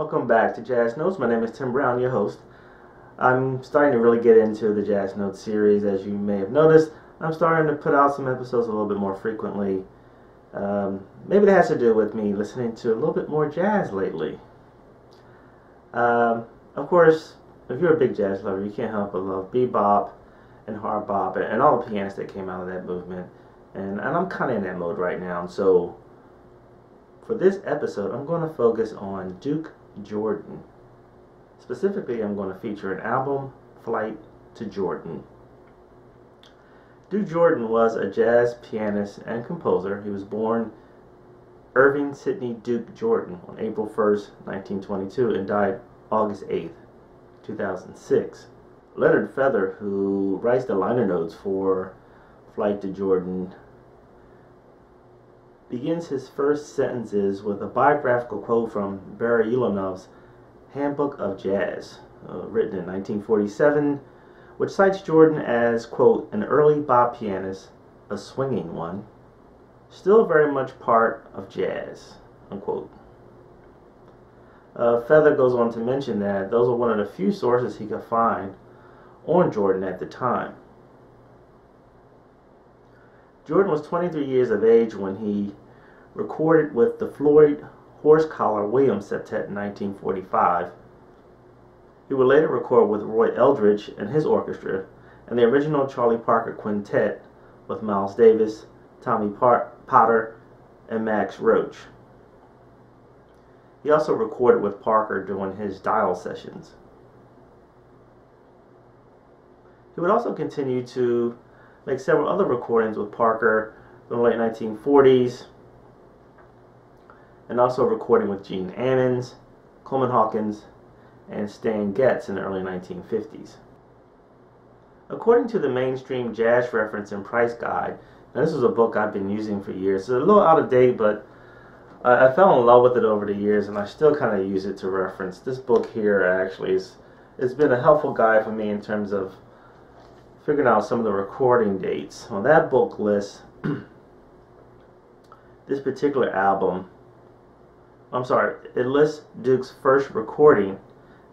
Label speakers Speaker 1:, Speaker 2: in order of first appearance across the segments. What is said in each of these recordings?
Speaker 1: Welcome back to Jazz Notes. My name is Tim Brown, your host. I'm starting to really get into the Jazz Notes series. As you may have noticed, I'm starting to put out some episodes a little bit more frequently. Maybe that has to do with me listening to a little bit more jazz lately. Of course, if you're a big jazz lover, you can't help but love bebop and hard bop and all the pianists that came out of that movement. And I'm kind of in that mode right now. So for this episode, I'm going to focus on Duke Jordan. Specifically, I'm going to feature an album, Flight to Jordan. Duke Jordan was a jazz pianist and composer. He was born Irving Sidney Duke Jordan on April 1st, 1922 and died August 8th, 2006. Leonard Feather, who writes the liner notes for Flight to Jordan, begins his first sentences with a biographical quote from Barry Ulanov's Handbook of Jazz, written in 1947, which cites Jordan as, quote, an early bop pianist, a swinging one, still very much part of jazz, unquote. Feather goes on to mention that those are one of the few sources he could find on Jordan at the time. Jordan was 23 years of age when he recorded with the Floyd Horsecollar Williams Septet in 1945. He would later record with Roy Eldridge and his orchestra and the original Charlie Parker Quintet with Miles Davis, Tommy Potter, and Max Roach. He also recorded with Parker during his Dial sessions. He would also continue to make several other recordings with Parker in the late 1940s, and also recording with Gene Ammons, Coleman Hawkins, and Stan Getz in the early 1950s. According to the Mainstream Jazz Reference and Price Guide, now this is a book I've been using for years. It's a little out of date, but I fell in love with it over the years, and I still kind of use it to reference. This book here actually it's been a helpful guide for me in terms of figuring out some of the recording dates. On that book list, this particular album, it lists Duke's first recording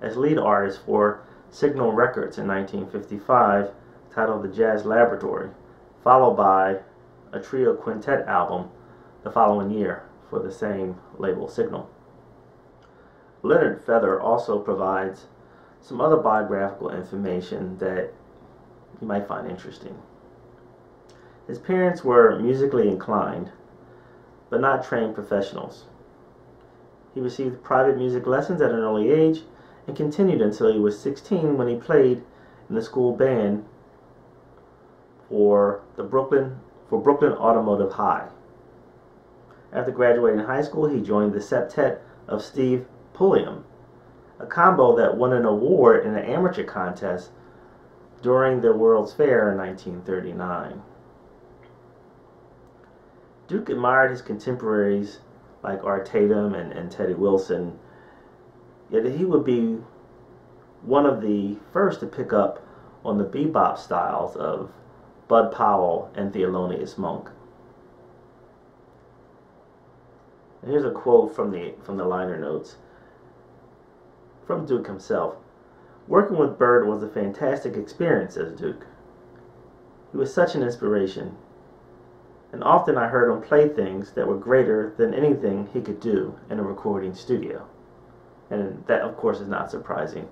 Speaker 1: as lead artist for Signal Records in 1955, titled The Jazz Laboratory, followed by a trio quintet album the following year for the same label, Signal. Leonard Feather also provides some other biographical information that you might find interesting. His parents were musically inclined, but not trained professionals. He received private music lessons at an early age and continued until he was 16 when he played in the school band for Brooklyn Automotive High. After graduating high school, he joined the septet of Steve Pulliam, a combo that won an award in an amateur contest during the World's Fair in 1939. Duke admired his contemporaries like Art Tatum and Teddy Wilson, yet he would be one of the first to pick up on the bebop styles of Bud Powell and Thelonious Monk. Here's a quote from the liner notes from Duke himself. Working with Bird was a fantastic experience, says Duke. He was such an inspiration, and often I heard him play things that were greater than anything he could do in a recording studio. And that, of course, is not surprising.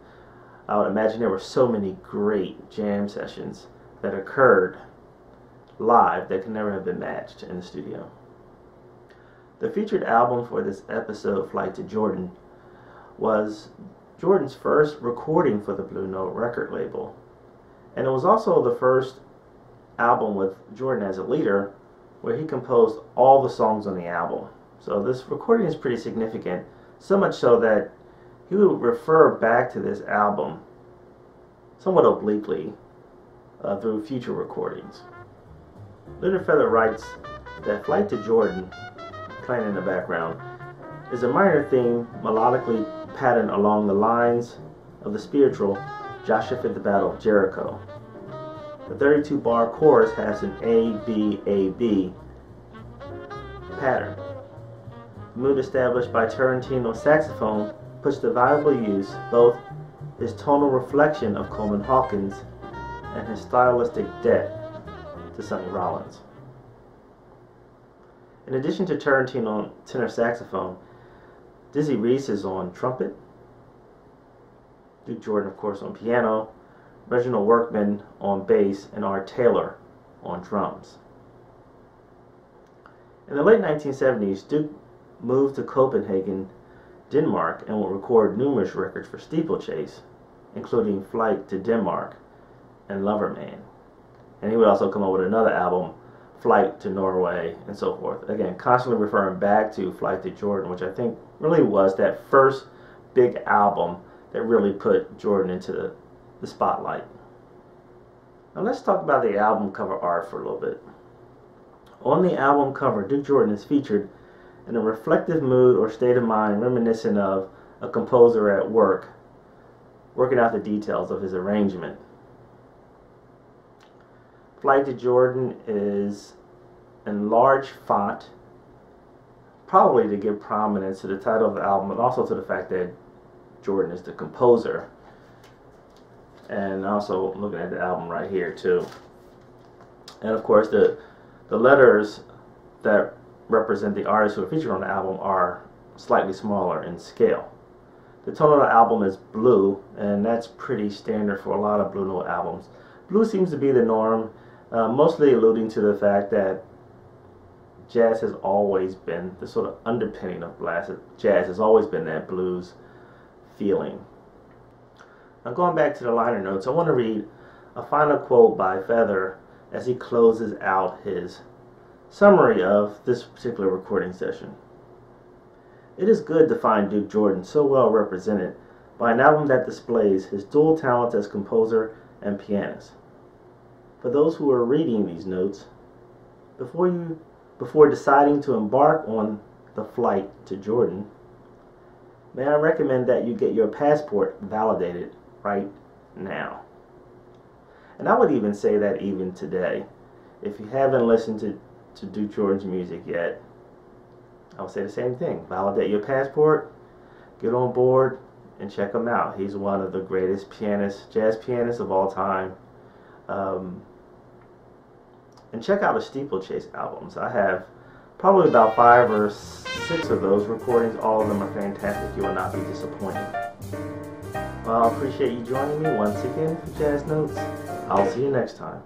Speaker 1: I would imagine there were so many great jam sessions that occurred live that could never have been matched in the studio. The featured album for this episode, Flight to Jordan, was Jordan's first recording for the Blue Note record label. And it was also the first album with Jordan as a leader where he composed all the songs on the album. So this recording is pretty significant, so much so that he would refer back to this album somewhat obliquely through future recordings. Leonard Feather writes that Flight to Jordan, playing in the background, is a minor theme melodically patterned along the lines of the spiritual Joshua Fit the Battle of Jericho. The 32-bar chorus has an A-B-A-B pattern. The mood established by Tarantino's saxophone puts to valuable use both his tonal reflection of Coleman Hawkins and his stylistic debt to Sonny Rollins. In addition to Turrentine on tenor saxophone, Dizzy Reese is on trumpet, Duke Jordan, of course, on piano, Reginald Workman on bass, and Art Taylor on drums. In the late 1970s, Duke moved to Copenhagen, Denmark, and would record numerous records for Steeplechase, including Flight to Denmark and Loverman. And he would also come up with another album, Flight to Norway, and so forth. Again, constantly referring back to Flight to Jordan, which I think really was that first big album that really put Jordan into the spotlight. Now let's talk about the album cover art for a little bit. On the album cover, Duke Jordan is featured in a reflective mood or state of mind reminiscent of a composer at work, working out the details of his arrangement. Flight to Jordan is in large font, probably to give prominence to the title of the album, and also to the fact that Jordan is the composer. And also looking at the album right here too. And of course the letters that represent the artists who are featured on the album are slightly smaller in scale. The tone of the album is blue, and that's pretty standard for a lot of Blue Note albums. Blue seems to be the norm, mostly alluding to the fact that jazz has always been, the sort of underpinning of jazz has always been that blues feeling. Now going back to the liner notes, I want to read a final quote by Feather as he closes out his summary of this particular recording session. It is good to find Duke Jordan so well represented by an album that displays his dual talents as composer and pianist. For those who are reading these notes, before deciding to embark on the flight to Jordan, may I recommend that you get your passport validated right now. And I would even say that even today, if you haven't listened to Duke Jordan's music yet, I would say the same thing. Validate your passport, get on board, and check him out. He's one of the greatest pianists, jazz pianists of all time. And check out the Steeplechase albums. I have probably about 5 or 6 of those recordings. All of them are fantastic. You will not be disappointed. Well, I appreciate you joining me once again for Jazz Notes. I'll see you next time.